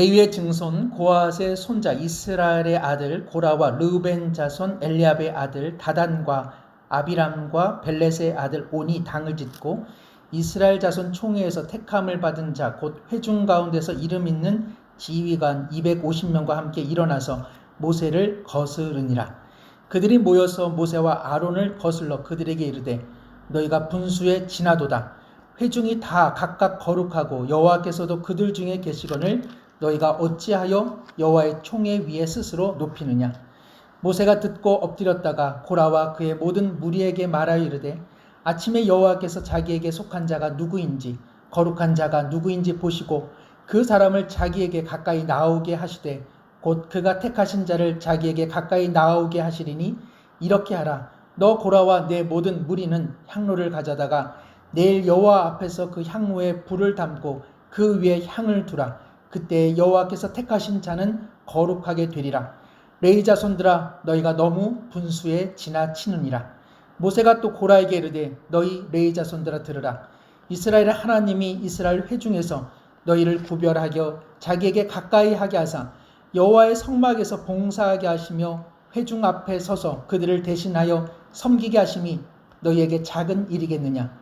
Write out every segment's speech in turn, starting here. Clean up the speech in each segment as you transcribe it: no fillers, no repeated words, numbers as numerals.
레위의 증손 고앗의 손자 이스라엘의 아들 고라와 르우벤 자손 엘리압의 아들 다단과 아비람과 벨렛의 아들 온이 당을 짓고 이스라엘 자손 총회에서 택함을 받은 자 곧 회중 가운데서 이름 있는 지휘관 250명과 함께 일어나서 모세를 거스르니라. 그들이 모여서 모세와 아론을 거슬러 그들에게 이르되 너희가 분수에 지나도다. 회중이 다 각각 거룩하고 여호와께서도 그들 중에 계시거늘 너희가 어찌하여 여호와의 총회 위에 스스로 높이느냐. 모세가 듣고 엎드렸다가 고라와 그의 모든 무리에게 말하여 이르되 아침에 여호와께서 자기에게 속한 자가 누구인지 거룩한 자가 누구인지 보시고 그 사람을 자기에게 가까이 나오게 하시되 곧 그가 택하신 자를 자기에게 가까이 나오게 하시리니 이렇게 하라. 너 고라와 내 모든 무리는 향로를 가져다가 내일 여호와 앞에서 그 향로에 불을 담고 그 위에 향을 두라. 그때 여호와께서 택하신 자는 거룩하게 되리라. 레위 자손들아 너희가 너무 분수에 지나치느니라. 모세가 또 고라에게 이르되 너희 레위 자손들아 들으라. 이스라엘의 하나님이 이스라엘 회중에서 너희를 구별하여 자기에게 가까이 하게 하사 여호와의 성막에서 봉사하게 하시며 회중 앞에 서서 그들을 대신하여 섬기게 하심이 너희에게 작은 일이겠느냐.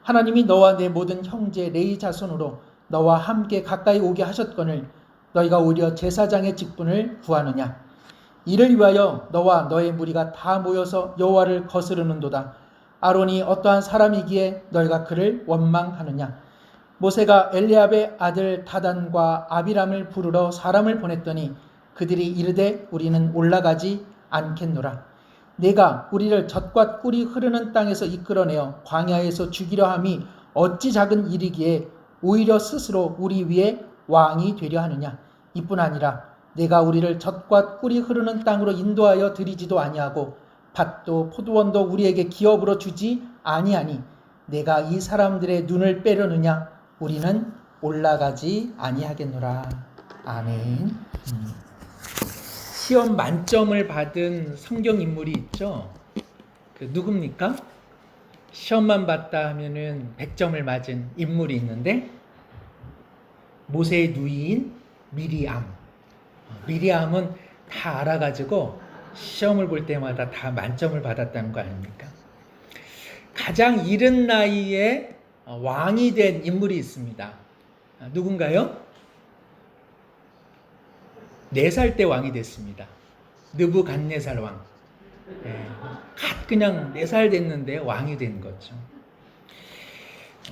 하나님이 너와 내 모든 형제 레위 자손으로 너와 함께 가까이 오게 하셨거늘 너희가 오히려 제사장의 직분을 구하느냐. 이를 위하여 너와 너의 무리가 다 모여서 여호와를 거스르는도다. 아론이 어떠한 사람이기에 너희가 그를 원망하느냐. 모세가 엘리압의 아들 다단과 아비람을 부르러 사람을 보냈더니 그들이 이르되 우리는 올라가지 않겠노라. 내가 우리를 젖과 꿀이 흐르는 땅에서 이끌어내어 광야에서 죽이려 함이 어찌 작은 일이기에 오히려 스스로 우리 위에 왕이 되려 하느냐. 이뿐 아니라 내가 우리를 젖과 꿀이 흐르는 땅으로 인도하여 드리지도 아니하고 밭도 포도원도 우리에게 기업으로 주지 아니하니 내가 이 사람들의 눈을 빼려느냐. 우리는 올라가지 아니하겠노라. 아멘. 시험 만점을 받은 성경 인물이 있죠. 그 누굽니까? 시험만 봤다 하면은 100점을 맞은 인물이 있는데 모세의 누이인 미리암. 미리암은 다 알아가지고 시험을 볼 때마다 다 만점을 받았다는 거 아닙니까? 가장 이른 나이에 왕이 된 인물이 있습니다. 누군가요? 4살 때 왕이 됐습니다. 느부갓네살 왕. 그냥 4살 됐는데 왕이 된 거죠.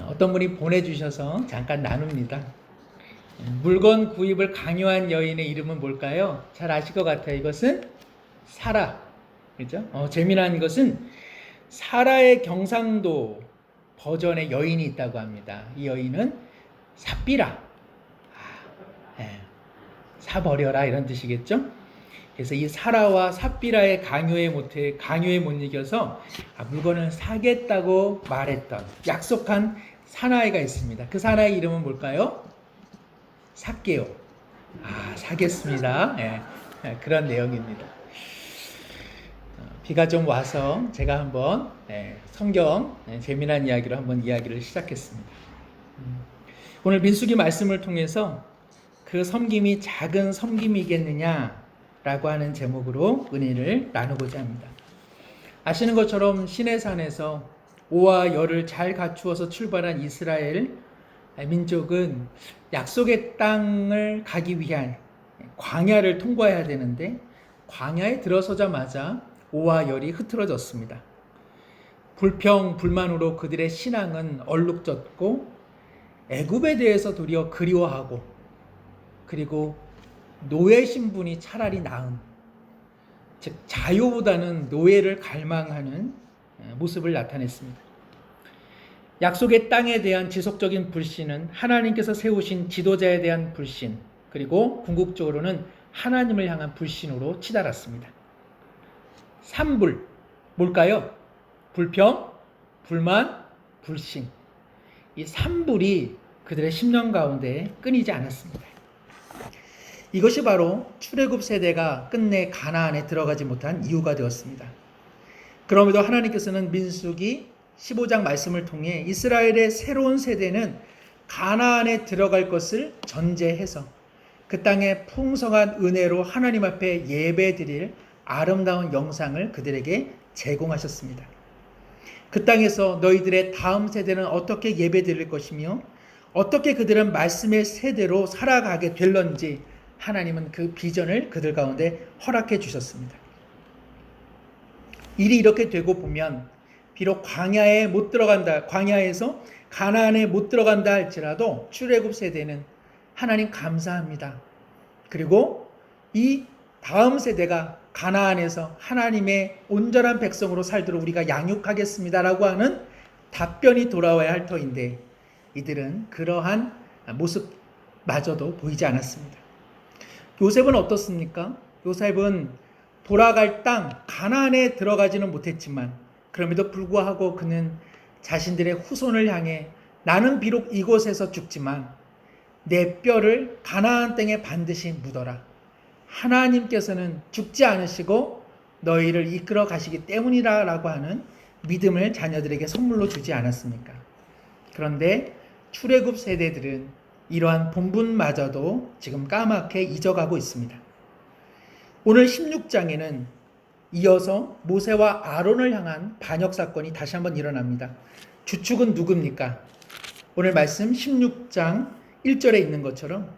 어떤 분이 보내주셔서 잠깐 나눕니다. 물건 구입을 강요한 여인의 이름은 뭘까요? 잘 아실 것 같아요. 이것은 사라. 그죠? 재미난 것은 사라의 경상도 버전의 여인이 있다고 합니다. 이 여인은 삽비라. 사버려라 이런 뜻이겠죠? 그래서 이 사라와 삽비라의 강요에 못 이겨서 물건을 사겠다고 말했던 약속한 사나이가 있습니다. 그 사나이 이름은 뭘까요? 삭개오. 사겠습니다. 그런 내용입니다. 비가 좀 와서 제가 한번 성경 재미난 이야기로 한번 이야기를 시작했습니다. 오늘 민수기 말씀을 통해서 그 섬김이 작은 섬김이겠느냐라고 하는 제목으로 은혜를 나누고자 합니다. 아시는 것처럼 시내산에서 오와 열을 잘 갖추어서 출발한 이스라엘 민족은 약속의 땅을 가기 위한 광야를 통과해야 되는데 광야에 들어서자마자 오와 열이 흐트러졌습니다. 불평, 불만으로 그들의 신앙은 얼룩졌고 애굽에 대해서 도리어 그리워하고 그리고 노예 신분이 차라리 나은, 즉 자유보다는 노예를 갈망하는 모습을 나타냈습니다. 약속의 땅에 대한 지속적인 불신은 하나님께서 세우신 지도자에 대한 불신, 그리고 궁극적으로는 하나님을 향한 불신으로 치달았습니다. 삼불, 뭘까요? 불평, 불만, 불신. 이 삼불이 그들의 심령 가운데 끊이지 않았습니다. 이것이 바로 출애굽 세대가 끝내 가나안에 들어가지 못한 이유가 되었습니다. 그럼에도 하나님께서는 민수기 15장 말씀을 통해 이스라엘의 새로운 세대는 가나안에 들어갈 것을 전제해서 그 땅의 풍성한 은혜로 하나님 앞에 예배드릴 아름다운 영상을 그들에게 제공하셨습니다. 그 땅에서 너희들의 다음 세대는 어떻게 예배드릴 것이며 어떻게 그들은 말씀의 세대로 살아가게 될런지 하나님은 그 비전을 그들 가운데 허락해 주셨습니다. 일이 이렇게 되고 보면 비록 광야에 못 들어간다, 광야에서 가나안에 못 들어간다 할지라도 출애굽 세대는 하나님 감사합니다. 그리고 이 다음 세대가 가나안에서 하나님의 온전한 백성으로 살도록 우리가 양육하겠습니다라고 하는 답변이 돌아와야 할 터인데 이들은 그러한 모습마저도 보이지 않았습니다. 요셉은 어떻습니까? 요셉은 돌아갈 땅 가나안에 들어가지는 못했지만 그럼에도 불구하고 그는 자신들의 후손을 향해 나는 비록 이곳에서 죽지만 내 뼈를 가나안 땅에 반드시 묻어라. 하나님께서는 죽지 않으시고 너희를 이끌어 가시기 때문이라 라고 하는 믿음을 자녀들에게 선물로 주지 않았습니까? 그런데 출애굽 세대들은 이러한 본분마저도 지금 까맣게 잊어가고 있습니다. 오늘 16장에는 이어서 모세와 아론을 향한 반역 사건이 다시 한번 일어납니다. 주축은 누굽니까? 오늘 말씀 16장 1절에 있는 것처럼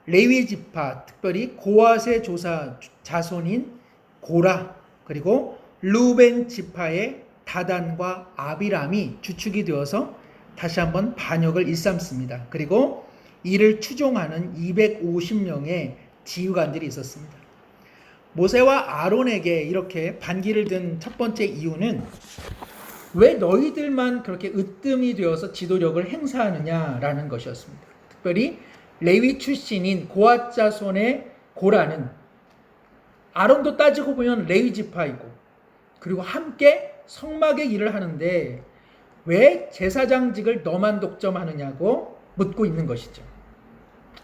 레위 지파, 특별히 고핫의 조사 자손인 고라, 그리고 루벤 지파의 다단과 아비람이 주축이 되어서 다시 한번 반역을 일삼습니다. 그리고 이를 추종하는 250명의 지휘관들이 있었습니다. 모세와 아론에게 이렇게 반기를 든 첫 번째 이유는 왜 너희들만 그렇게 으뜸이 되어서 지도력을 행사하느냐라는 것이었습니다. 특별히 레위 출신인 고핫 자손의 고라는 아론도 따지고 보면 레위 지파이고 그리고 함께 성막의 일을 하는데 왜 제사장직을 너만 독점하느냐고 묻고 있는 것이죠.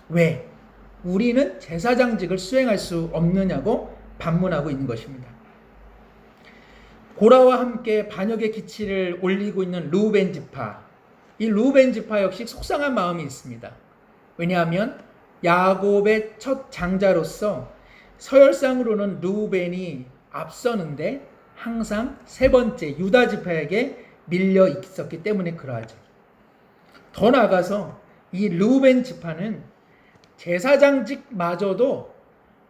왜? 우리는 제사장직을 수행할 수 없느냐고 반문하고 있는 것입니다. 고라와 함께 반역의 기치를 올리고 있는 루벤 지파, 이 루벤 지파 역시 속상한 마음이 있습니다. 왜냐하면 야곱의 첫 장자로서 서열상으로는 루벤이 앞서는데 항상 세 번째 유다 지파에게 밀려 있었기 때문에 그러하죠. 더 나아가서 이 루벤 지파는 제사장직마저도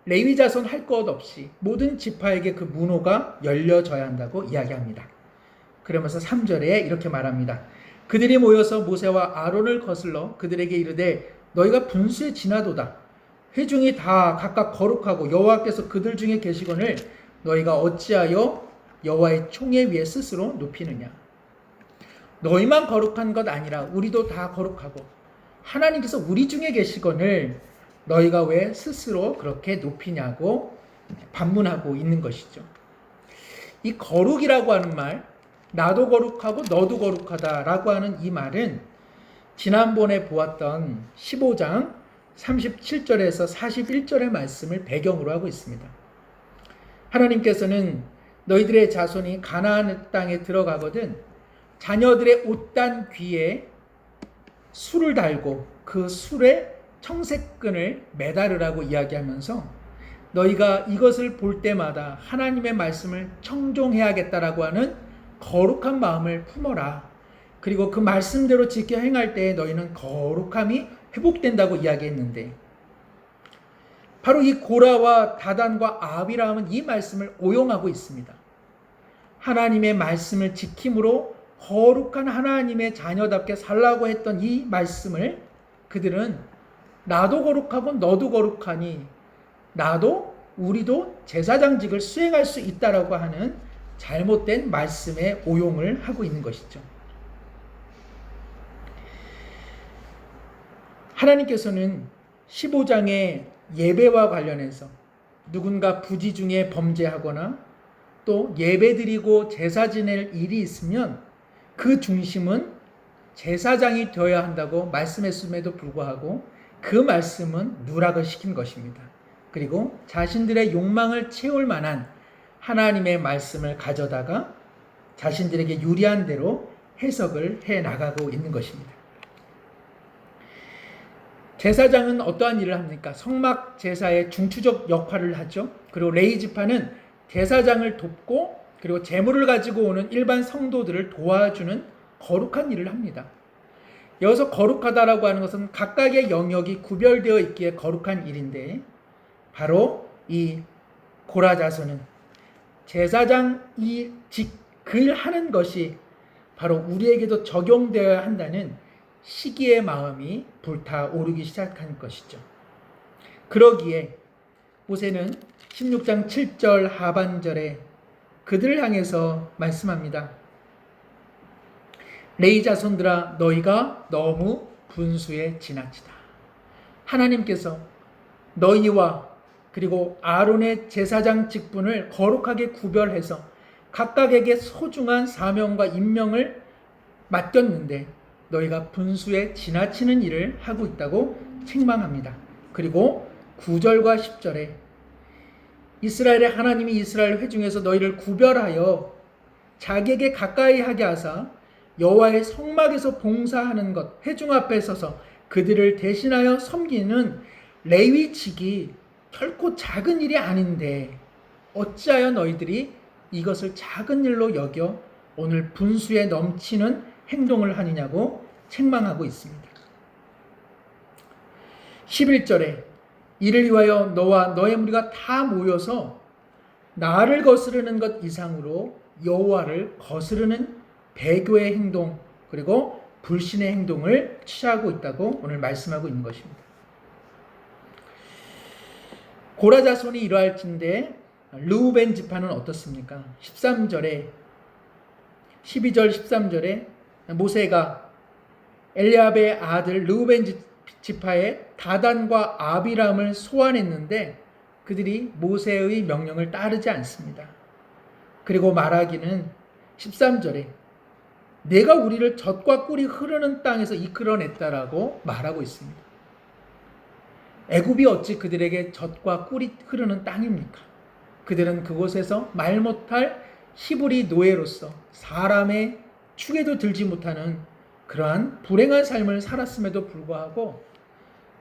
레위 자손 할 것 없이 모든 지파에게 그 문호가 열려져야 한다고 이야기합니다. 그러면서 3절에 이렇게 말합니다. 그들이 모여서 모세와 아론을 거슬러 그들에게 이르되 너희가 분수에 지나도다. 회중이 다 각각 거룩하고 여호와께서 그들 중에 계시거늘 너희가 어찌하여 여호와의 총회 위에 스스로 높이느냐. 너희만 거룩한 것 아니라 우리도 다 거룩하고 하나님께서 우리 중에 계시거늘 너희가 왜 스스로 그렇게 높이냐고 반문하고 있는 것이죠. 이 거룩이라고 하는 말, 나도 거룩하고 너도 거룩하다라고 하는 이 말은 지난번에 보았던 15장 37절에서 41절의 말씀을 배경으로 하고 있습니다. 하나님께서는 너희들의 자손이 가나안 땅에 들어가거든 자녀들의 옷단 귀에 술을 달고 그 술에 청색끈을 매달으라고 이야기하면서 너희가 이것을 볼 때마다 하나님의 말씀을 청종해야겠다라고 하는 거룩한 마음을 품어라. 그리고 그 말씀대로 지켜 행할 때 너희는 거룩함이 회복된다고 이야기했는데 바로 이 고라와 다단과 아비람은 이 말씀을 오용하고 있습니다. 하나님의 말씀을 지킴으로 거룩한 하나님의 자녀답게 살라고 했던 이 말씀을 그들은 나도 거룩하고 너도 거룩하니 나도 우리도 제사장직을 수행할 수 있다라고 하는 잘못된 말씀에 오용을 하고 있는 것이죠. 하나님께서는 15장의 예배와 관련해서 누군가 부지 중에 범죄하거나 또 예배드리고 제사 지낼 일이 있으면 그 중심은 제사장이 되어야 한다고 말씀했음에도 불구하고 그 말씀은 누락을 시킨 것입니다. 그리고 자신들의 욕망을 채울 만한 하나님의 말씀을 가져다가 자신들에게 유리한 대로 해석을 해 나가고 있는 것입니다. 제사장은 어떠한 일을 합니까? 성막 제사의 중추적 역할을 하죠. 그리고 레위 지파는 제사장을 돕고 그리고 제물을 가지고 오는 일반 성도들을 도와주는 거룩한 일을 합니다. 여기서 거룩하다라고 하는 것은 각각의 영역이 구별되어 있기에 거룩한 일인데, 바로 이 고라 자손은 제사장 이 직을 하는 것이 바로 우리에게도 적용되어야 한다는 시기의 마음이 불타오르기 시작한 것이죠. 그러기에 모세는 16장 7절 하반절에 그들을 향해서 말씀합니다. 레위 자손들아, 너희가 너무 분수에 지나치다. 하나님께서 너희와 그리고 아론의 제사장 직분을 거룩하게 구별해서 각각에게 소중한 사명과 임명을 맡겼는데 너희가 분수에 지나치는 일을 하고 있다고 책망합니다. 그리고 9절과 10절에 이스라엘의 하나님이 이스라엘 회중에서 너희를 구별하여 자기에게 가까이 하게 하사 여호와의 성막에서 봉사하는 것, 회중 앞에 서서 그들을 대신하여 섬기는 레위직이 결코 작은 일이 아닌데 어찌하여 너희들이 이것을 작은 일로 여겨 오늘 분수에 넘치는 행동을 하느냐고 책망하고 있습니다. 11절에 이를 위하여 너와 너의 무리가 다 모여서 나를 거스르는 것 이상으로 여호와를 거스르는 배교의 행동 그리고 불신의 행동을 취하고 있다고 오늘 말씀하고 있는 것입니다. 고라 자손이 이러할진대 르우벤 지파는 어떻습니까? 12절 13절에 모세가 엘리압의 아들 르우벤 지파의 다단과 아비람을 소환했는데 그들이 모세의 명령을 따르지 않습니다. 그리고 말하기는 13절에 내가 우리를 젖과 꿀이 흐르는 땅에서 이끌어냈다라고 말하고 있습니다. 애굽이 어찌 그들에게 젖과 꿀이 흐르는 땅입니까? 그들은 그곳에서 말 못할 히브리 노예로서 사람의 축에도 들지 못하는 그러한 불행한 삶을 살았음에도 불구하고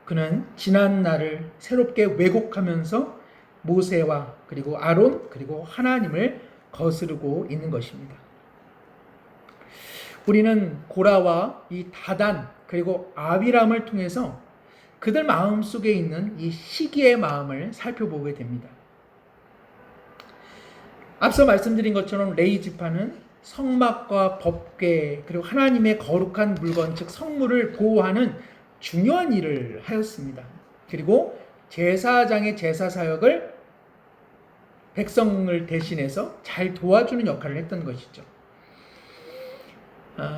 그는 지난 날을 새롭게 왜곡하면서 모세와 그리고 아론 그리고 하나님을 거스르고 있는 것입니다. 우리는 고라와 이 다단 그리고 아비람을 통해서 그들 마음속에 있는 이 시기의 마음을 살펴보게 됩니다. 앞서 말씀드린 것처럼 레위 지파는 성막과 법궤 그리고 하나님의 거룩한 물건 즉 성물을 보호하는 중요한 일을 하였습니다. 그리고 제사장의 제사 사역을 백성을 대신해서 잘 도와주는 역할을 했던 것이죠.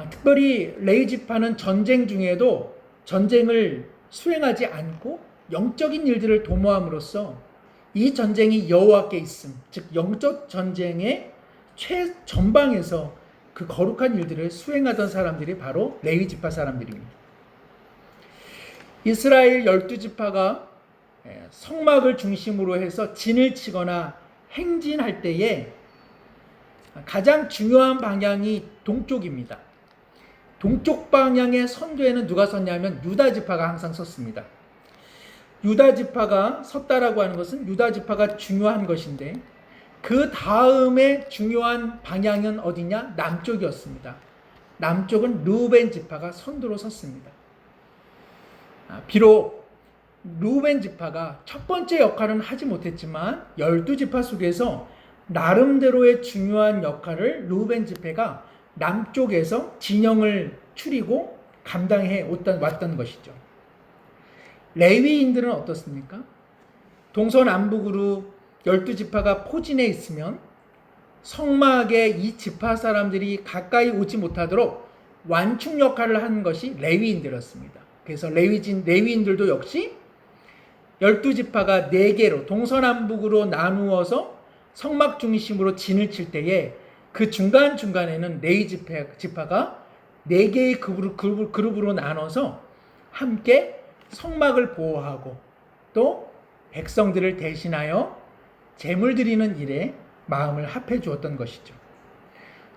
특별히 레위 지파는 전쟁 중에도 전쟁을 수행하지 않고 영적인 일들을 도모함으로써 이 전쟁이 여호와께 있음, 즉 영적 전쟁의 최전방에서 그 거룩한 일들을 수행하던 사람들이 바로 레위 지파 사람들입니다. 이스라엘 12지파가 성막을 중심으로 해서 진을 치거나 행진할 때에 가장 중요한 방향이 동쪽입니다. 동쪽 방향의 선두에는 누가 섰냐면 유다 지파가 항상 섰습니다. 유다 지파가 섰다라고 하는 것은 유다 지파가 중요한 것인데 그 다음에 중요한 방향은 어디냐? 남쪽이었습니다. 남쪽은 르우벤 지파가 선두로 섰습니다. 비록 르우벤 지파가 첫 번째 역할은 하지 못했지만 12지파 속에서 나름대로의 중요한 역할을 르우벤 지파가 남쪽에서 진영을 추리고 감당해 왔던 것이죠. 레위인들은 어떻습니까? 동서남북으로 12지파가 포진해 있으면 성막에 이 지파 사람들이 가까이 오지 못하도록 완충 역할을 하는 것이 레위인들이었습니다. 그래서 레위인들도 역시 12지파가 4개로 동서남북으로 나누어서 성막 중심으로 진을 칠 때에 그 중간중간에는 레위 지파가 4개의 그룹으로 나눠서 함께 성막을 보호하고 또 백성들을 대신하여 제물 드리는 일에 마음을 합해 주었던 것이죠.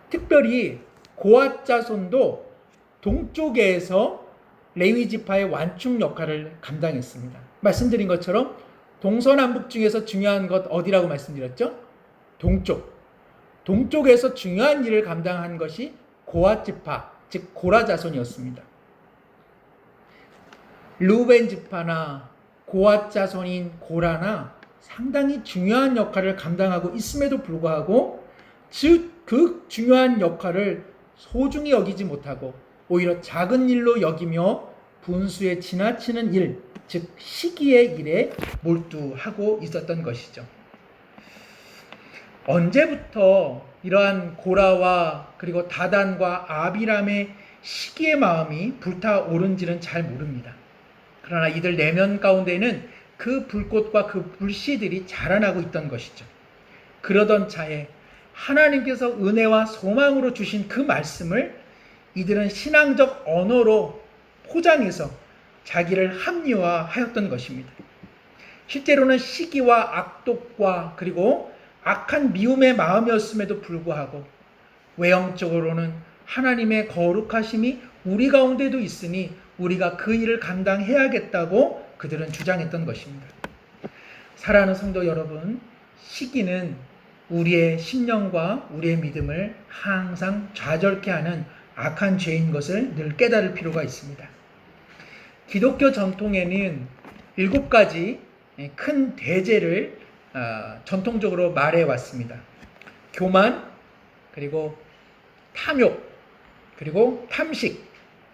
특별히 고앗 자손도 동쪽에서 레위 지파의 완충 역할을 감당했습니다. 말씀드린 것처럼 동서남북 중에서 중요한 것 어디라고 말씀드렸죠? 동쪽. 동쪽에서 중요한 일을 감당한 것이 고핫 지파, 즉 고라 자손이었습니다. 르우벤 지파나 고핫 자손인 고라나 상당히 중요한 역할을 감당하고 있음에도 불구하고 그 중요한 역할을 소중히 여기지 못하고 오히려 작은 일로 여기며 분수에 지나치는 일, 즉 시기의 일에 몰두하고 있었던 것이죠. 언제부터 이러한 고라와 그리고 다단과 아비람의 시기의 마음이 불타오른지는 잘 모릅니다. 그러나 이들 내면 가운데는 그 불꽃과 그 불씨들이 자라나고 있던 것이죠. 그러던 차에 하나님께서 은혜와 소망으로 주신 그 말씀을 이들은 신앙적 언어로 포장해서 자기를 합리화하였던 것입니다. 실제로는 시기와 악독과 그리고 악한 미움의 마음이었음에도 불구하고 외형적으로는 하나님의 거룩하심이 우리 가운데도 있으니 우리가 그 일을 감당해야겠다고 그들은 주장했던 것입니다. 사랑하는 성도 여러분, 시기는 우리의 신령과 우리의 믿음을 항상 좌절케 하는 악한 죄인 것을 늘 깨달을 필요가 있습니다. 기독교 전통에는 7가지 큰 대죄를 전통적으로 말해왔습니다. 교만, 그리고 탐욕, 그리고 탐식,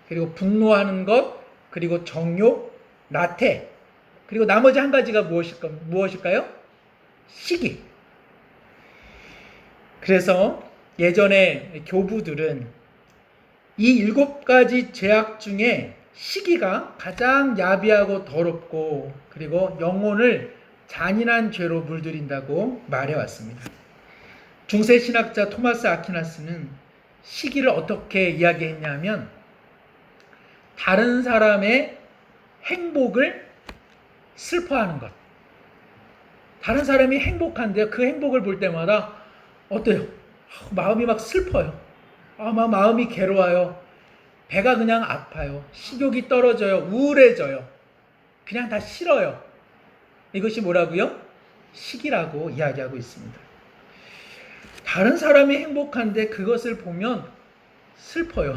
그리고 분노하는 것, 그리고 정욕, 나태, 그리고 나머지 한 가지가 무엇일까요? 시기. 그래서 예전에 교부들은 이 7가지 죄악 중에 시기가 가장 야비하고 더럽고 그리고 영혼을 잔인한 죄로 물들인다고 말해왔습니다. 중세 신학자 토마스 아퀴나스는 시기를 어떻게 이야기했냐면 다른 사람의 행복을 슬퍼하는 것. 다른 사람이 행복한데 그 행복을 볼 때마다 어때요? 마음이 막 슬퍼요. 마음이 괴로워요. 배가 그냥 아파요. 식욕이 떨어져요. 우울해져요. 그냥 다 싫어요. 이것이 뭐라고요? 시기라고 이야기하고 있습니다. 다른 사람이 행복한데 그것을 보면 슬퍼요.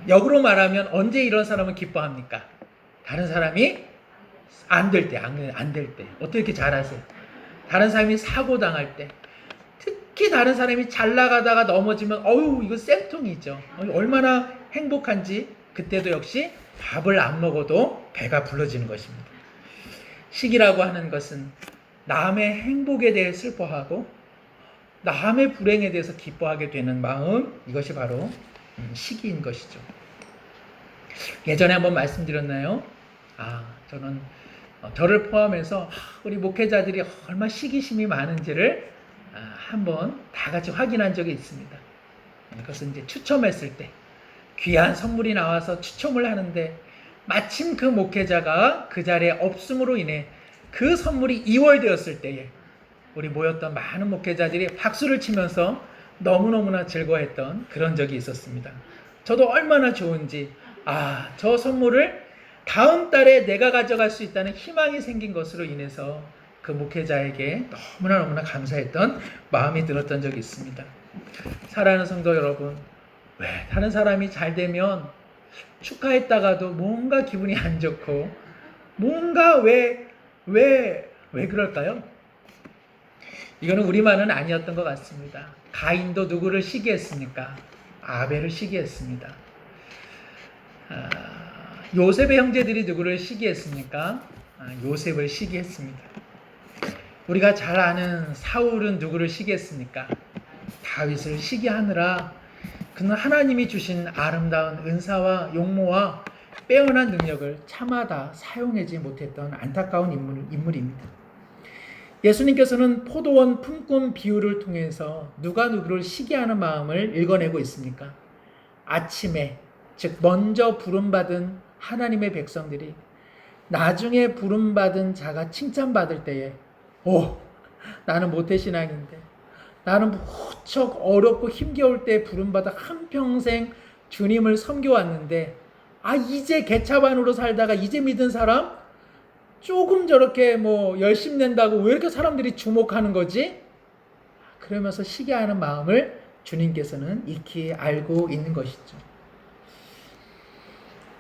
역으로 말하면 언제 이런 사람은 기뻐합니까? 다른 사람이 안 될 때, 안 될 때. 어떻게 이렇게 잘하세요? 다른 사람이 사고 당할 때. 특히 다른 사람이 잘 나가다가 넘어지면 이거 쌤통이죠. 얼마나 행복한지 그때도 역시 밥을 안 먹어도 배가 불러지는 것입니다. 시기라고 하는 것은 남의 행복에 대해 슬퍼하고 남의 불행에 대해서 기뻐하게 되는 마음, 이것이 바로 시기인 것이죠. 예전에 한번 말씀드렸나요? 저는 저를 포함해서 우리 목회자들이 얼마나 시기심이 많은지를 한번 다 같이 확인한 적이 있습니다. 그것은 이제 추첨했을 때 귀한 선물이 나와서 추첨을 하는데 마침 그 목회자가 그 자리에 없음으로 인해 그 선물이 이월되었을 때에 우리 모였던 많은 목회자들이 박수를 치면서 너무너무나 즐거워했던 그런 적이 있었습니다. 저도 얼마나 좋은지 저 선물을 다음 달에 내가 가져갈 수 있다는 희망이 생긴 것으로 인해서 그 목회자에게 너무나 감사했던 마음이 들었던 적이 있습니다. 사랑하는 성도 여러분, 왜 다른 사람이 잘 되면 축하했다가도 뭔가 기분이 안 좋고 뭔가 왜 그럴까요? 이거는 우리만은 아니었던 것 같습니다. 가인도 누구를 시기했습니까? 아벨을 시기했습니다. 요셉의 형제들이 누구를 시기했습니까? 요셉을 시기했습니다. 우리가 잘 아는 사울은 누구를 시기했습니까? 다윗을 시기하느라 그는 하나님이 주신 아름다운 은사와 용모와 빼어난 능력을 차마다 사용하지 못했던 안타까운 인물입니다. 예수님께서는 포도원 품꾼 비유를 통해서 누가 누구를 시기하는 마음을 읽어내고 있습니까? 아침에, 즉 먼저 부름받은 하나님의 백성들이 나중에 부름받은 자가 칭찬받을 때에 나는 모태신앙인데 나는 무척 어렵고 힘겨울 때 부름받아 한평생 주님을 섬겨왔는데 이제 개차반으로 살다가 이제 믿은 사람 조금 저렇게 열심 낸다고 왜 이렇게 사람들이 주목하는 거지? 그러면서 시기하는 마음을 주님께서는 익히 알고 있는 것이죠.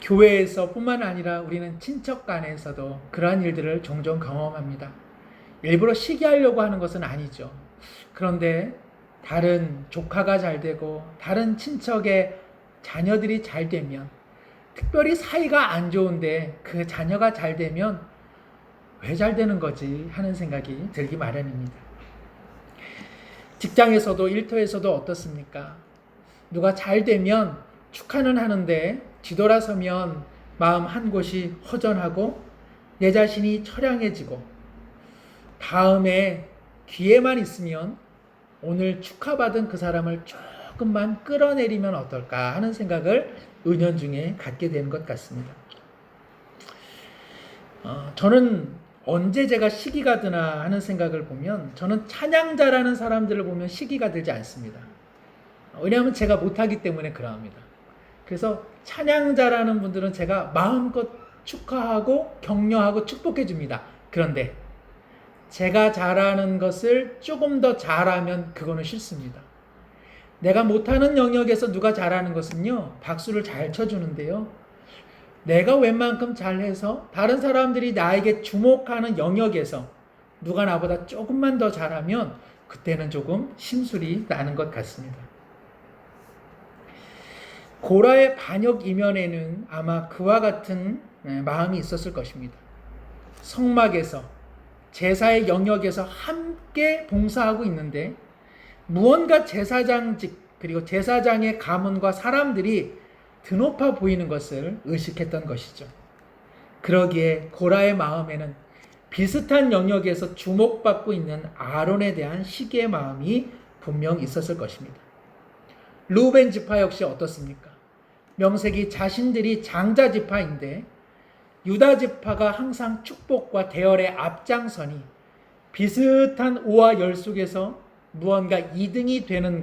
교회에서 뿐만 아니라 우리는 친척 간에서도 그러한 일들을 종종 경험합니다. 일부러 시기하려고 하는 것은 아니죠. 그런데 다른 조카가 잘 되고 다른 친척의 자녀들이 잘 되면, 특별히 사이가 안 좋은데 그 자녀가 잘 되면 왜 잘 되는 거지 하는 생각이 들기 마련입니다. 직장에서도 일터에서도 어떻습니까? 누가 잘 되면 축하는 하는데 뒤돌아서면 마음 한 곳이 허전하고 내 자신이 처량해지고, 다음에 기회만 있으면 오늘 축하받은 그 사람을 조금만 끌어내리면 어떨까 하는 생각을 은연중에 갖게 되는 것 같습니다. 저는 언제 제가 시기가 드나 하는 생각을 보면, 저는 찬양자라는 사람들을 보면 시기가 들지 않습니다. 왜냐하면 제가 못하기 때문에 그러합니다. 그래서 찬양자라는 분들은 제가 마음껏 축하하고 격려하고 축복해 줍니다. 그런데 제가 잘하는 것을 조금 더 잘하면 그거는 싫습니다. 내가 못하는 영역에서 누가 잘하는 것은요, 박수를 잘 쳐주는데요, 내가 웬만큼 잘해서 다른 사람들이 나에게 주목하는 영역에서 누가 나보다 조금만 더 잘하면 그때는 조금 심술이 나는 것 같습니다. 고라의 반역 이면에는 아마 그와 같은 마음이 있었을 것입니다. 성막에서 제사의 영역에서 함께 봉사하고 있는데 무언가 제사장직 그리고 제사장의 가문과 사람들이 드높아 보이는 것을 의식했던 것이죠. 그러기에 고라의 마음에는 비슷한 영역에서 주목받고 있는 아론에 대한 시기의 마음이 분명 있었을 것입니다. 루벤 지파 역시 어떻습니까? 명색이 자신들이 장자 지파인데 유다 지파가 항상 축복과 대열의 앞장서니 비슷한 오와 열 속에서 무언가 2등이 되는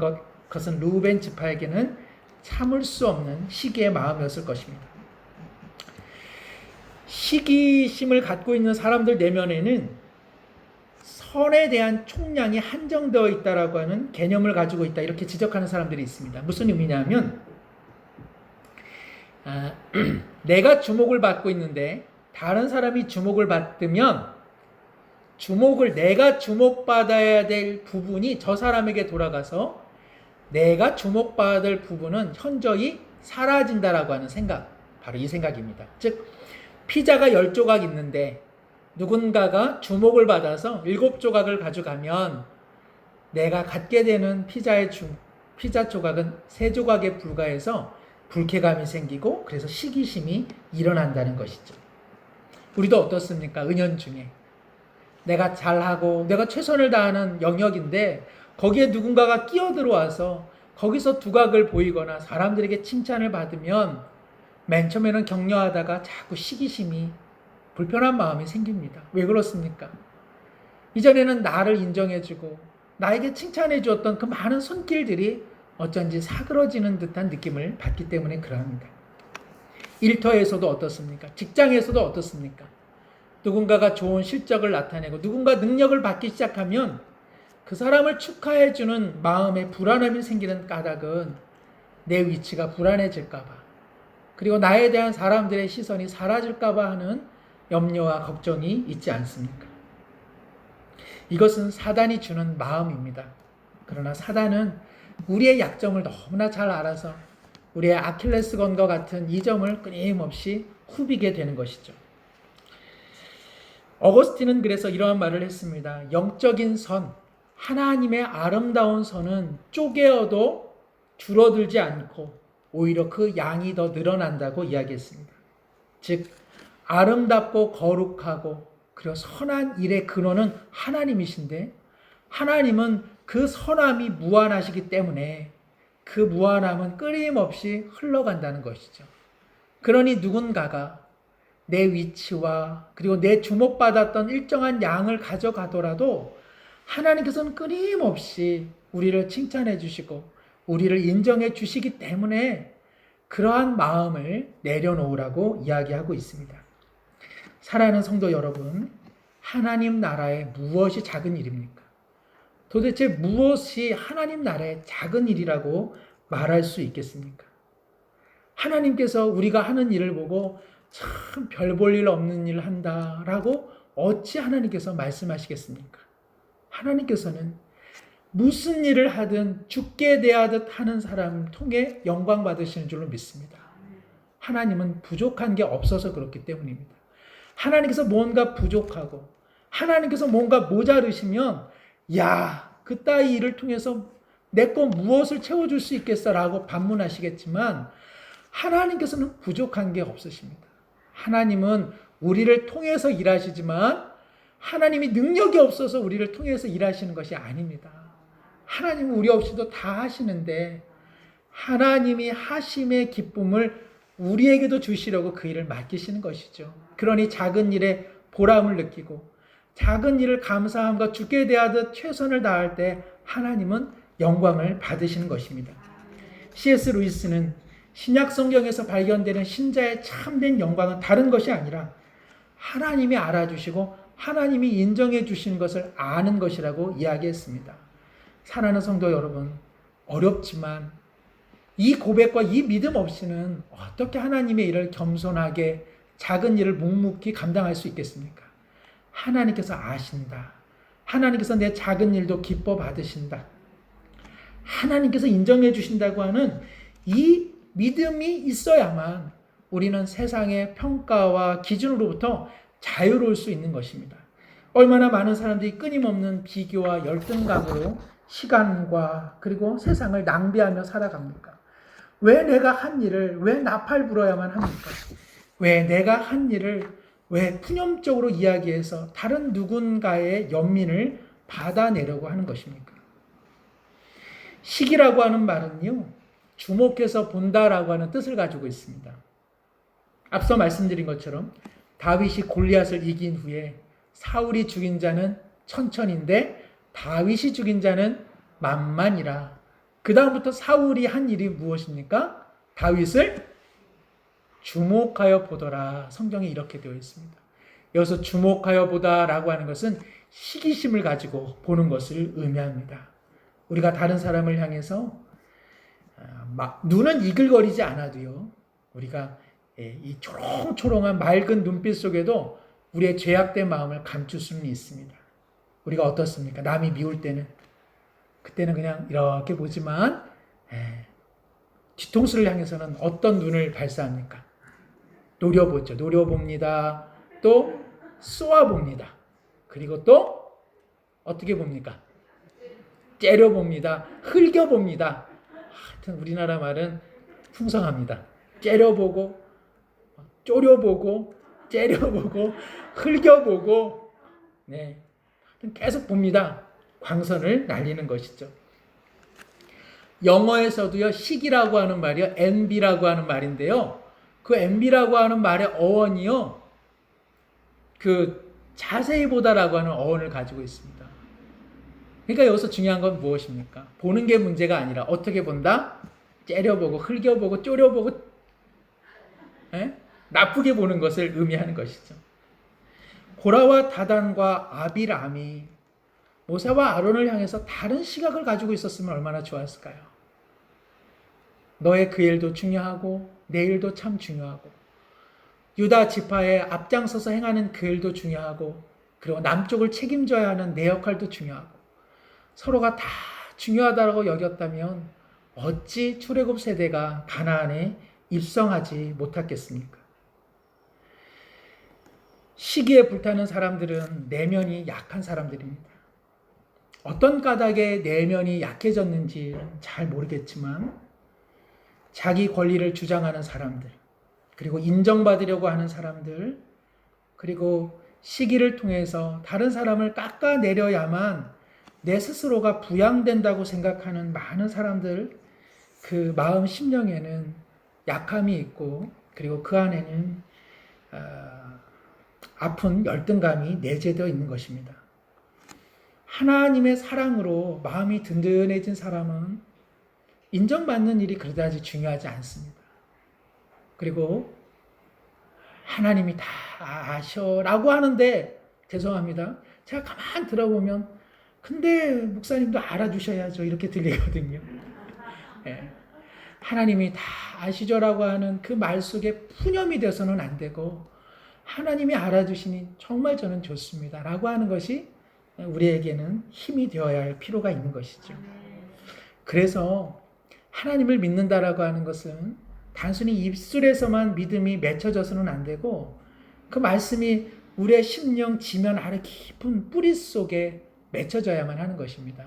것은 루벤 지파에게는 참을 수 없는 시기의 마음이었을 것입니다. 시기심을 갖고 있는 사람들 내면에는 선에 대한 총량이 한정되어 있다라고 하는 개념을 가지고 있다, 이렇게 지적하는 사람들이 있습니다. 무슨 의미냐면 내가 주목을 받고 있는데 다른 사람이 주목을 받으면 내가 주목받아야 될 부분이 저 사람에게 돌아가서 내가 주목받을 부분은 현저히 사라진다라고 하는 생각, 바로 이 생각입니다. 즉 피자가 10조각 있는데 누군가가 주목을 받아서 7조각을 가져가면 내가 갖게 되는 피자 조각은 3조각에 불과해서 불쾌감이 생기고 그래서 시기심이 일어난다는 것이죠. 우리도 어떻습니까? 은연중에 내가 잘하고 내가 최선을 다하는 영역인데 거기에 누군가가 끼어들어와서 거기서 두각을 보이거나 사람들에게 칭찬을 받으면 맨 처음에는 격려하다가 자꾸 시기심이, 불편한 마음이 생깁니다. 왜 그렇습니까? 이전에는 나를 인정해주고 나에게 칭찬해 주었던 그 많은 손길들이 어쩐지 사그러지는 듯한 느낌을 받기 때문에 그러합니다. 일터에서도 어떻습니까? 직장에서도 어떻습니까? 누군가가 좋은 실적을 나타내고 누군가 능력을 받기 시작하면 그 사람을 축하해 주는 마음에 불안함이 생기는 까닭은 내 위치가 불안해질까 봐, 그리고 나에 대한 사람들의 시선이 사라질까 봐 하는 염려와 걱정이 있지 않습니까? 이것은 사단이 주는 마음입니다. 그러나 사단은 우리의 약점을 너무나 잘 알아서 우리의 아킬레스건과 같은 이 점을 끊임없이 후비게 되는 것이죠. 어거스틴은 그래서 이러한 말을 했습니다. 영적인 선, 하나님의 아름다운 선은 쪼개어도 줄어들지 않고 오히려 그 양이 더 늘어난다고 이야기했습니다. 즉 아름답고 거룩하고 그리고 선한 일의 근원은 하나님이신데 하나님은 그 선함이 무한하시기 때문에 그 무한함은 끊임없이 흘러간다는 것이죠. 그러니 누군가가 내 위치와 그리고 내 주목받았던 일정한 양을 가져가더라도 하나님께서는 끊임없이 우리를 칭찬해 주시고 우리를 인정해 주시기 때문에 그러한 마음을 내려놓으라고 이야기하고 있습니다. 사랑하는 성도 여러분, 하나님 나라에 무엇이 작은 일입니까? 도대체 무엇이 하나님 나라의 작은 일이라고 말할 수 있겠습니까? 하나님께서 우리가 하는 일을 보고 참 별 볼 일 없는 일을 한다라고 어찌 하나님께서 말씀하시겠습니까? 하나님께서는 무슨 일을 하든 죽게 대하듯 하는 사람을 통해 영광 받으시는 줄로 믿습니다. 하나님은 부족한 게 없어서 그렇기 때문입니다. 하나님께서 뭔가 부족하고 하나님께서 뭔가 모자르시면 그따위 일을 통해서 내 거 무엇을 채워줄 수 있겠어라고 반문하시겠지만 하나님께서는 부족한 게 없으십니다. 하나님은 우리를 통해서 일하시지만 하나님이 능력이 없어서 우리를 통해서 일하시는 것이 아닙니다. 하나님은 우리 없이도 다 하시는데 하나님이 하심의 기쁨을 우리에게도 주시려고 그 일을 맡기시는 것이죠. 그러니 작은 일에 보람을 느끼고 작은 일을 감사함과 주께 대하듯 최선을 다할 때 하나님은 영광을 받으시는 것입니다. C.S. 루이스는 신약 성경에서 발견되는 신자의 참된 영광은 다른 것이 아니라 하나님이 알아주시고 하나님이 인정해 주시는 것을 아는 것이라고 이야기했습니다. 사랑하는 성도 여러분, 어렵지만 이 고백과 이 믿음 없이는 어떻게 하나님의 일을 겸손하게 작은 일을 묵묵히 감당할 수 있겠습니까? 하나님께서 아신다. 하나님께서 내 작은 일도 기뻐 받으신다. 하나님께서 인정해 주신다고 하는 이 믿음이 있어야만 우리는 세상의 평가와 기준으로부터 자유로울 수 있는 것입니다. 얼마나 많은 사람들이 끊임없는 비교와 열등감으로 시간과 그리고 세상을 낭비하며 살아갑니까? 왜 내가 한 일을 왜 나팔 불어야만 합니까? 왜 내가 한 일을 왜 푸념적으로 이야기해서 다른 누군가의 연민을 받아내려고 하는 것입니까? 시기라고 하는 말은요, 주목해서 본다라고 하는 뜻을 가지고 있습니다. 앞서 말씀드린 것처럼 다윗이 골리앗을 이긴 후에 사울이 죽인 자는 천천인데 다윗이 죽인 자는 만만이라. 그 다음부터 사울이 한 일이 무엇입니까? 다윗을 주목하여 보더라. 성경에 이렇게 되어 있습니다. 여기서 주목하여 보다라고 하는 것은 시기심을 가지고 보는 것을 의미합니다. 우리가 다른 사람을 향해서 눈은 이글거리지 않아도요, 우리가 이 초롱초롱한 맑은 눈빛 속에도 우리의 죄악된 마음을 감출 수는 있습니다. 우리가 어떻습니까? 남이 미울 때는 그때는 그냥 이렇게 보지만 뒤통수를 향해서는 어떤 눈을 발사합니까? 노려보죠. 노려봅니다. 또 쏘아봅니다. 그리고 또 어떻게 봅니까? 째려봅니다. 흘겨봅니다. 하여튼 우리나라 말은 풍성합니다. 째려보고 쪼려보고 째려보고 흘겨보고 계속 봅니다. 광선을 날리는 것이죠. 영어에서도요, 시기라고 하는 말이요, envy라고 하는 말인데요. 그 envy라고 하는 말의 어원이요, 그 자세히 보다라고 하는 어원을 가지고 있습니다. 그러니까 여기서 중요한 건 무엇입니까? 보는 게 문제가 아니라 어떻게 본다? 째려보고 흘겨보고 쪼려보고 나쁘게 보는 것을 의미하는 것이죠. 고라와 다단과 아비람이 모세와 아론을 향해서 다른 시각을 가지고 있었으면 얼마나 좋았을까요? 너의 그 일도 중요하고 내 일도 참 중요하고 유다 지파에 앞장서서 행하는 그 일도 중요하고 그리고 남쪽을 책임져야 하는 내 역할도 중요하고 서로가 다 중요하다고 여겼다면 어찌 출애굽 세대가 가나안에 입성하지 못했겠습니까? 시기에 불타는 사람들은 내면이 약한 사람들입니다. 어떤 까닭에 내면이 약해졌는지는 잘 모르겠지만 자기 권리를 주장하는 사람들, 그리고 인정받으려고 하는 사람들, 그리고 시기를 통해서 다른 사람을 깎아내려야만 내 스스로가 부양된다고 생각하는 많은 사람들, 그 마음 심령에는 약함이 있고 그리고 그 안에는 아픈 열등감이 내재되어 있는 것입니다. 하나님의 사랑으로 마음이 든든해진 사람은 인정받는 일이 그다지 중요하지 않습니다. 그리고 하나님이 다 아셔라고 하는데 죄송합니다. 제가 가만 들어보면 근데 목사님도 알아주셔야죠 이렇게 들리거든요. 예. 하나님이 다 아시죠라고 하는 그 말 속에 푸념이 돼서는 안 되고 하나님이 알아주시니 정말 저는 좋습니다 라고 하는 것이 우리에게는 힘이 되어야 할 필요가 있는 것이죠. 그래서 하나님을 믿는다라고 하는 것은 단순히 입술에서만 믿음이 맺혀져서는 안 되고 그 말씀이 우리의 심령 지면 아래 깊은 뿌리 속에 맺혀져야만 하는 것입니다.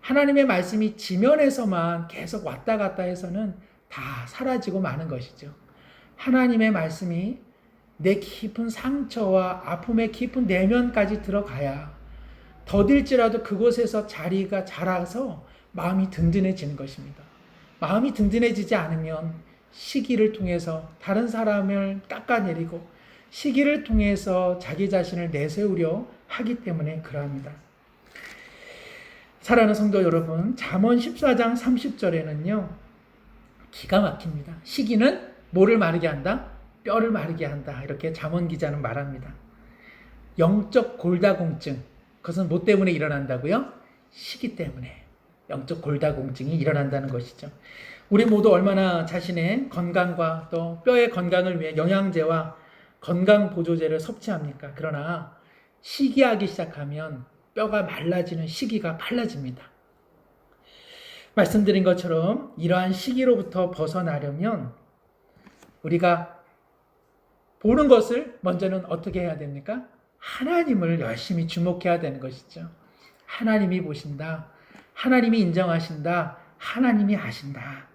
하나님의 말씀이 지면에서만 계속 왔다 갔다 해서는 다 사라지고 마는 것이죠. 하나님의 말씀이 내 깊은 상처와 아픔의 깊은 내면까지 들어가야 더딜지라도 그곳에서 자리가 자라서 마음이 든든해지는 것입니다. 마음이 든든해지지 않으면 시기를 통해서 다른 사람을 깎아내리고 시기를 통해서 자기 자신을 내세우려 하기 때문에 그러합니다. 사랑하는 성도 여러분, 잠언 14장 30절에는요. 기가 막힙니다. 시기는 뭐를 마르게 한다? 뼈를 마르게 한다. 이렇게 잠언 기자는 말합니다. 영적 골다공증, 그것은 뭐 때문에 일어난다고요? 시기 때문에 영적 골다공증이 일어난다는 것이죠. 우리 모두 얼마나 자신의 건강과 또 뼈의 건강을 위해 영양제와 건강보조제를 섭취합니까? 그러나 시기하기 시작하면 뼈가 말라지는 시기가 빨라집니다. 말씀드린 것처럼 이러한 시기로부터 벗어나려면 우리가 보는 것을 먼저는 어떻게 해야 됩니까? 하나님을 열심히 주목해야 되는 것이죠. 하나님이 보신다. 하나님이 인정하신다. 하나님이 아신다.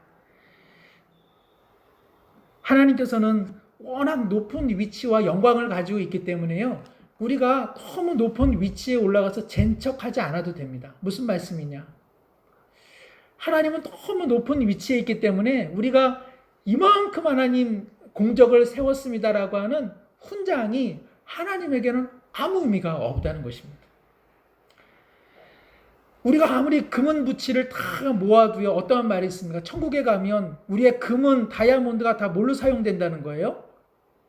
하나님께서는 워낙 높은 위치와 영광을 가지고 있기 때문에요. 우리가 너무 높은 위치에 올라가서 젠척하지 않아도 됩니다. 무슨 말씀이냐? 하나님은 너무 높은 위치에 있기 때문에 우리가 이만큼 하나님 공적을 세웠습니다라고 하는 훈장이 하나님에게는 아무 의미가 없다는 것입니다. 우리가 아무리 금은 부치를 다 모아도요, 어떠한 말이 있습니까? 천국에 가면 우리의 금은, 다이아몬드가 다 뭘로 사용된다는 거예요?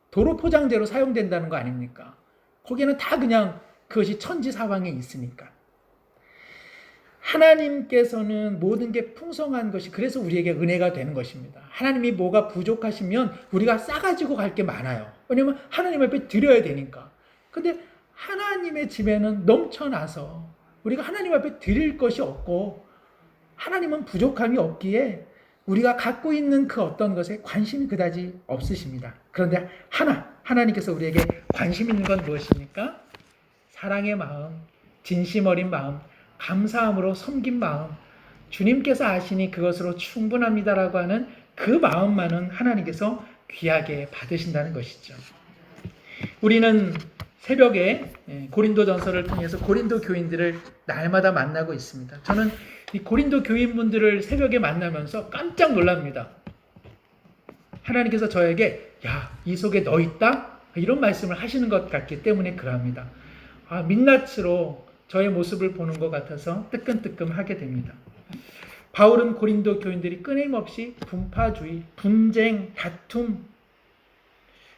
도로 포장재로 사용된다는 거 아닙니까? 거기는 다 그냥 그것이 천지사방에 있으니까. 하나님께서는 모든 게 풍성한 것이 그래서 우리에게 은혜가 되는 것입니다. 하나님이 뭐가 부족하시면 우리가 싸가지고 갈 게 많아요. 왜냐하면 하나님 앞에 드려야 되니까. 근데 하나님의 집에는 넘쳐나서 우리가 하나님 앞에 드릴 것이 없고 하나님은 부족함이 없기에 우리가 갖고 있는 그 어떤 것에 관심이 그다지 없으십니다. 그런데 하나님께서 우리에게 관심 있는 건 무엇입니까? 사랑의 마음, 진심 어린 마음, 감사함으로 섬긴 마음, 주님께서 아시니 그것으로 충분합니다라고 하는 그 마음만은 하나님께서 귀하게 받으신다는 것이죠. 우리는 새벽에 고린도전서를 통해서 고린도 교인들을 날마다 만나고 있습니다. 저는 이 고린도 교인분들을 새벽에 만나면서 깜짝 놀랍니다. 하나님께서 저에게 이 속에 너 있다? 이런 말씀을 하시는 것 같기 때문에 그러합니다. 민낯으로 저의 모습을 보는 것 같아서 뜨끔뜨끔하게 됩니다. 바울은 고린도 교인들이 끊임없이 분파주의, 분쟁, 다툼,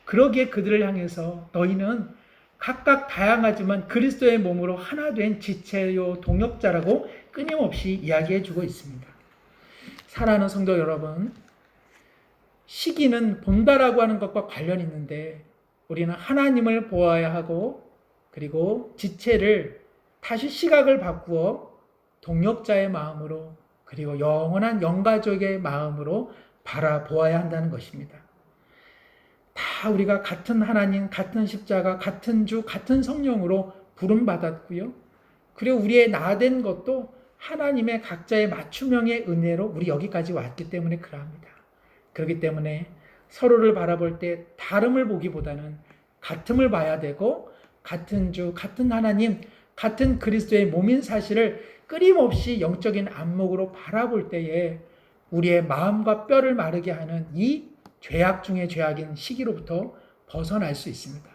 그러기에 그들을 향해서 너희는 각각 다양하지만 그리스도의 몸으로 하나 된 지체요 동역자라고 끊임없이 이야기해주고 있습니다. 사랑하는 성도 여러분, 시기는 본다라고 하는 것과 관련이 있는데 우리는 하나님을 보아야 하고 그리고 지체를 다시 시각을 바꾸어 동역자의 마음으로 그리고 영원한 영가족의 마음으로 바라보아야 한다는 것입니다. 다 우리가 같은 하나님, 같은 십자가, 같은 주, 같은 성령으로 부름받았고요. 그리고 우리의 나된 것도 하나님의 각자의 맞춤형의 은혜로 우리 여기까지 왔기 때문에 그러합니다. 그렇기 때문에 서로를 바라볼 때 다름을 보기보다는 같음을 봐야 되고 같은 주, 같은 하나님, 같은 그리스도의 몸인 사실을 끊임없이 영적인 안목으로 바라볼 때에 우리의 마음과 뼈를 마르게 하는 이 죄악 중의 죄악인 시기로부터 벗어날 수 있습니다.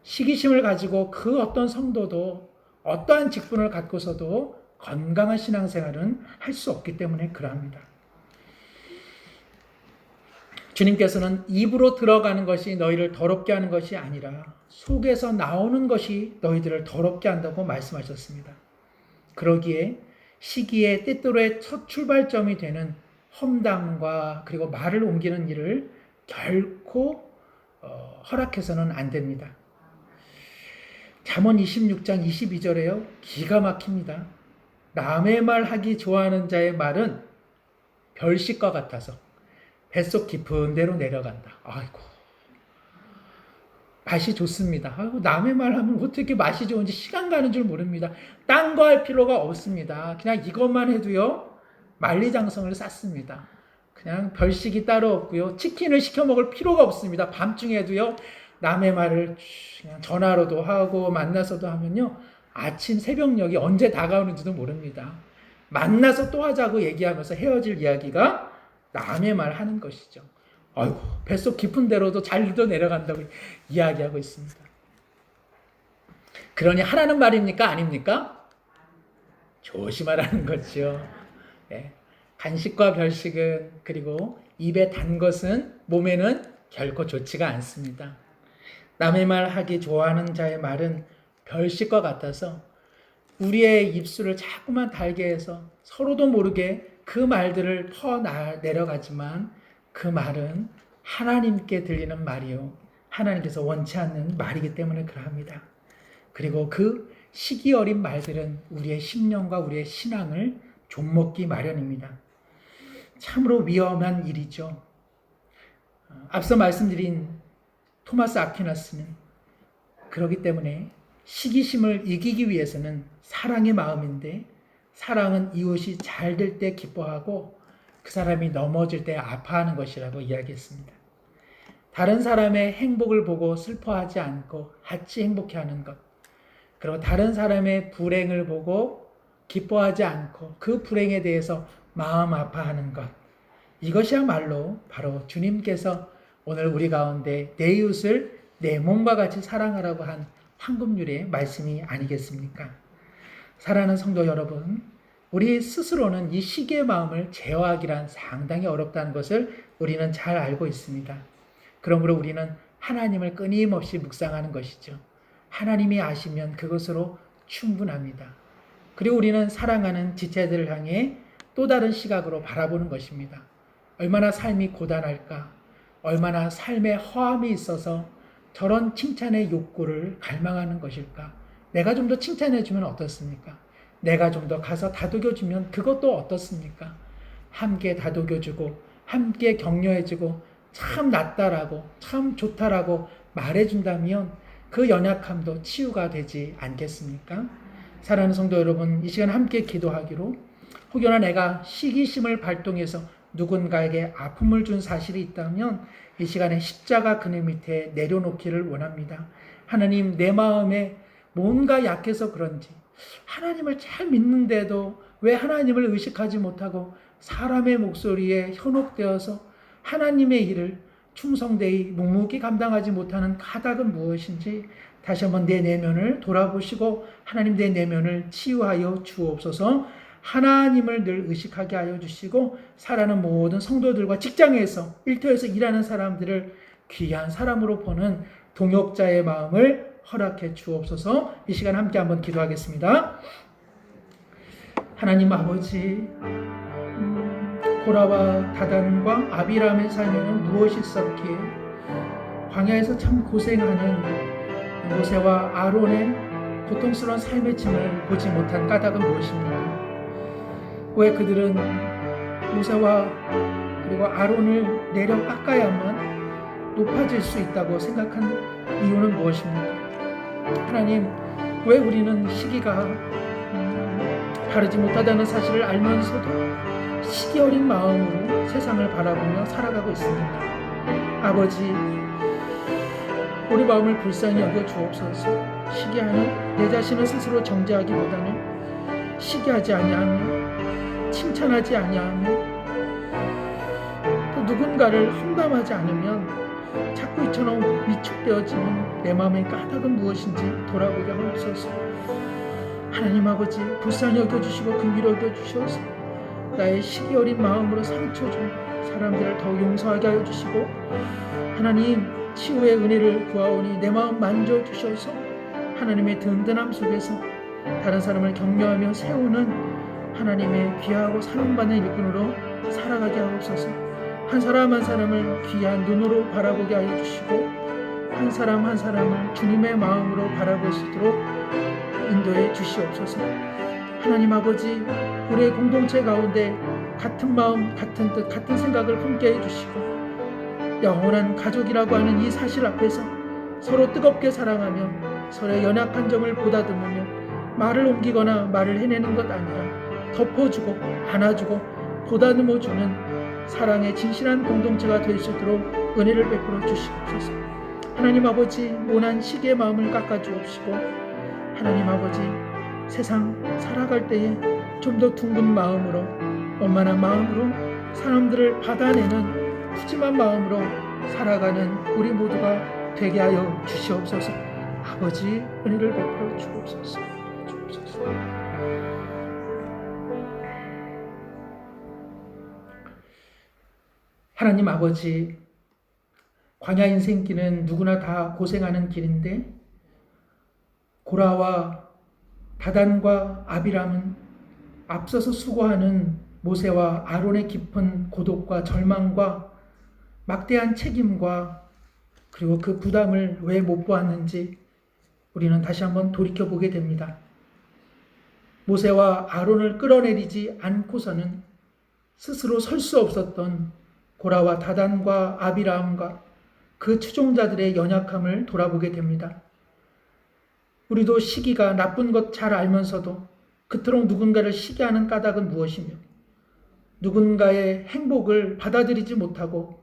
시기심을 가지고 그 어떤 성도도 어떠한 직분을 갖고서도 건강한 신앙생활은 할 수 없기 때문에 그러합니다. 주님께서는 입으로 들어가는 것이 너희를 더럽게 하는 것이 아니라 속에서 나오는 것이 너희들을 더럽게 한다고 말씀하셨습니다. 그러기에 시기에 때때로의 첫 출발점이 되는 험담과 그리고 말을 옮기는 일을 결코 허락해서는 안 됩니다. 잠언 26장 22절에요. 기가 막힙니다. 남의 말 하기 좋아하는 자의 말은 별식과 같아서 뱃속 깊은 데로 내려간다. 아이고, 맛이 좋습니다. 아이고, 남의 말 하면 어떻게 맛이 좋은지 시간 가는 줄 모릅니다. 딴 거 할 필요가 없습니다. 그냥 이것만 해도요, 만리장성을 쌓습니다. 그냥 별식이 따로 없고요. 치킨을 시켜 먹을 필요가 없습니다. 밤중에도요, 남의 말을 그냥 전화로도 하고 만나서도 하면요, 아침 새벽녘이 언제 다가오는지도 모릅니다. 만나서 또 하자고 얘기하면서 헤어질 이야기가 남의 말 하는 것이죠. 아이고, 뱃속 깊은 데로도 잘도 내려간다고 이야기하고 있습니다. 그러니 하라는 말입니까? 아닙니까? 조심하라는 거죠. 네. 간식과 별식은, 그리고 입에 단 것은 몸에는 결코 좋지가 않습니다. 남의 말 하기 좋아하는 자의 말은 별식과 같아서 우리의 입술을 자꾸만 달게 해서 서로도 모르게 그 말들을 내려가지만 그 말은 하나님께 들리는 말이요, 하나님께서 원치 않는 말이기 때문에 그러합니다. 그리고 그 시기 어린 말들은 우리의 심령과 우리의 신앙을 좀먹기 마련입니다. 참으로 위험한 일이죠. 앞서 말씀드린 토마스 아퀴나스는 그렇기 때문에 시기심을 이기기 위해서는 사랑의 마음인데, 사랑은 이웃이 잘 될 때 기뻐하고 그 사람이 넘어질 때 아파하는 것이라고 이야기했습니다. 다른 사람의 행복을 보고 슬퍼하지 않고 같이 행복해하는 것, 그리고 다른 사람의 불행을 보고 기뻐하지 않고 그 불행에 대해서 마음 아파하는 것, 이것이야말로 바로 주님께서 오늘 우리 가운데 내 이웃을 내 몸과 같이 사랑하라고 한 황금률의 말씀이 아니겠습니까? 사랑하는 성도 여러분, 우리 스스로는 이 시기의 마음을 제어하기란 상당히 어렵다는 것을 우리는 잘 알고 있습니다. 그러므로 우리는 하나님을 끊임없이 묵상하는 것이죠. 하나님이 아시면 그것으로 충분합니다. 그리고 우리는 사랑하는 지체들을 향해 또 다른 시각으로 바라보는 것입니다. 얼마나 삶이 고단할까? 얼마나 삶에 허함이 있어서 저런 칭찬의 욕구를 갈망하는 것일까? 내가 좀 더 칭찬해주면 어떻습니까? 내가 좀 더 가서 다독여주면 그것도 어떻습니까? 함께 다독여주고 함께 격려해주고 참 낫다라고 참 좋다라고 말해준다면 그 연약함도 치유가 되지 않겠습니까? 사랑하는 성도 여러분, 이 시간 함께 기도하기로, 혹여나 내가 시기심을 발동해서 누군가에게 아픔을 준 사실이 있다면 이 시간에 십자가 그늘 밑에 내려놓기를 원합니다. 하나님, 내 마음에 뭔가 약해서 그런지, 하나님을 잘 믿는데도 왜 하나님을 의식하지 못하고 사람의 목소리에 현혹되어서 하나님의 일을 충성되이 묵묵히 감당하지 못하는 까닭은 무엇인지 다시 한번 내 내면을 돌아보시고 하나님, 내 내면을 치유하여 주옵소서. 하나님을 늘 의식하게 하여 주시고 살아가는 모든 성도들과 직장에서 일터에서 일하는 사람들을 귀한 사람으로 보는 동역자의 마음을 허락해 주옵소서. 이 시간 함께 한번 기도하겠습니다. 하나님 아버지, 고라와 다단과 아비람의 삶에는 무엇이 있었기에 광야에서 참 고생하는 모세와 아론의 고통스러운 삶의 짐을 보지 못한 까닭은 무엇입니까? 왜 그들은 모세와 그리고 아론을 내려 깎아야만 높아질 수 있다고 생각한 이유는 무엇입니까? 하나님, 왜 우리는 시기가 바르지 못하다는 사실을 알면서도 시기 어린 마음으로 세상을 바라보며 살아가고 있습니다. 아버지, 우리 마음을 불쌍히 여겨 주옵소서. 시기하는 내 자신을 스스로 정죄하기보다는 시기하지 아니하며 칭찬하지 아니하며 또 누군가를 험담하지 않으면 자꾸 이처럼 위축되어지는 내 마음의 까닭은 무엇인지 돌아보게 하옵소서. 하나님 아버지, 불쌍히 여겨주시고 긍휼히 여겨주셔서 나의 시기 어린 마음으로 상처 준 사람들을 더 용서하게 하여 주시고, 하나님 치유의 은혜를 구하오니 내 마음 만져 주셔서 하나님의 든든함 속에서 다른 사람을 격려하며 세우는 하나님의 귀하고 사랑받는 일꾼으로 살아가게 하옵소서. 한 사람 한 사람을 귀한 눈으로 바라보게 하여 주시고, 한 사람 한 사람을 주님의 마음으로 바라볼 수 있도록 인도해 주시옵소서. 하나님 아버지, 우리의 공동체 가운데 같은 마음, 같은 뜻, 같은 생각을 품게 해주시고, 영원한 가족이라고 하는 이 사실 앞에서 서로 뜨겁게 사랑하며 서로의 연약한 점을 보다듬으며 말을 옮기거나 말을 해내는 것 아니라 덮어주고 안아주고 보다듬어주는 사랑의 진실한 공동체가 될 수 있도록 은혜를 베풀어 주시옵소서. 하나님 아버지, 모난 시기의 마음을 깎아주옵시고, 하나님 아버지, 세상 살아갈 때에 좀 더 둥근 마음으로, 원만한 마음으로 사람들을 받아내는 푸짐한 마음으로 살아가는 우리 모두가 되게 하여 주시옵소서. 아버지, 은혜를 베풀어 주옵소서. 하나님 아버지, 광야 인생길은 누구나 다 고생하는 길인데, 고라와 다단과 아비람은 앞서서 수고하는 모세와 아론의 깊은 고독과 절망과 막대한 책임과 그리고 그 부담을 왜 못 보았는지 우리는 다시 한번 돌이켜보게 됩니다. 모세와 아론을 끌어내리지 않고서는 스스로 설 수 없었던 고라와 다단과 아비람과 그 추종자들의 연약함을 돌아보게 됩니다. 우리도 시기가 나쁜 것 잘 알면서도 그토록 누군가를 시기하는 까닭은 무엇이며, 누군가의 행복을 받아들이지 못하고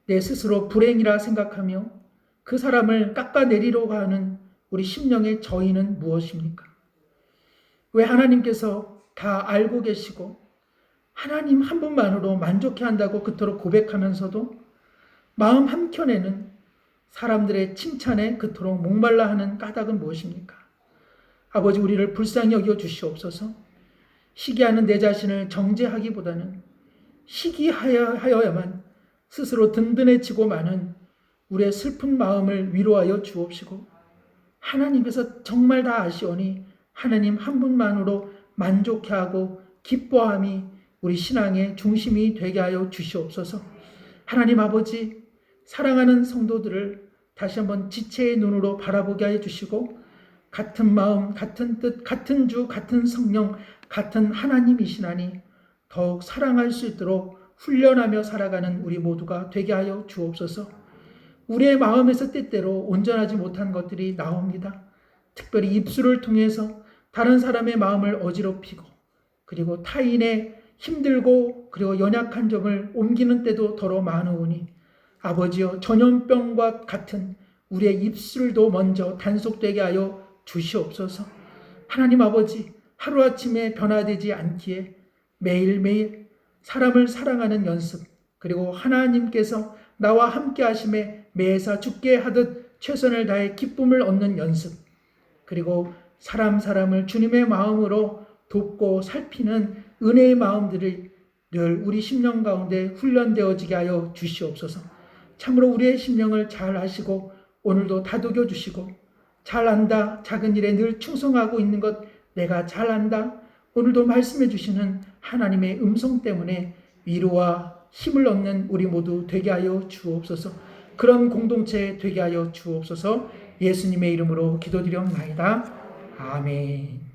내 스스로 불행이라 생각하며 그 사람을 깎아내리려고 하는 우리 심령의 저희는 무엇입니까? 왜 하나님께서 다 알고 계시고 하나님 한 분만으로 만족해 한다고 그토록 고백하면서도 마음 한켠에는 사람들의 칭찬에 그토록 목말라 하는 까닭은 무엇입니까? 아버지, 우리를 불쌍히 여겨 주시옵소서. 시기하는 내 자신을 정죄하기보다는 시기하여야만 스스로 든든해지고 마는 우리의 슬픈 마음을 위로하여 주옵시고, 하나님께서 정말 다 아시오니 하나님 한 분만으로 만족해하고 기뻐함이 우리 신앙의 중심이 되게 하여 주시옵소서. 하나님 아버지, 사랑하는 성도들을 다시 한번 지체의 눈으로 바라보게 하여 주시고, 같은 마음, 같은 뜻, 같은 주, 같은 성령, 같은 하나님이시나니 더욱 사랑할 수 있도록 훈련하며 살아가는 우리 모두가 되게 하여 주옵소서. 우리의 마음에서 때때로 온전하지 못한 것들이 나옵니다. 특별히 입술을 통해서 다른 사람의 마음을 어지럽히고, 그리고 타인의 힘들고 그리고 연약한 점을 옮기는 때도 더러 많으오니, 아버지여, 전염병과 같은 우리의 입술도 먼저 단속되게 하여 주시옵소서. 하나님 아버지, 하루아침에 변화되지 않기에 매일매일 사람을 사랑하는 연습, 그리고 하나님께서 나와 함께 하심에 매사 죽게 하듯 최선을 다해 기쁨을 얻는 연습, 그리고 사람을 주님의 마음으로 돕고 살피는 은혜의 마음들이 늘 우리 심령 가운데 훈련되어지게 하여 주시옵소서. 참으로 우리의 심령을 잘 아시고 오늘도 다독여 주시고, 잘 안다, 작은 일에 늘 충성하고 있는 것 내가 잘 안다, 오늘도 말씀해 주시는 하나님의 음성 때문에 위로와 힘을 얻는 우리 모두 되게 하여 주옵소서. 그런 공동체 되게 하여 주옵소서. 예수님의 이름으로 기도드렸나이다. 아멘.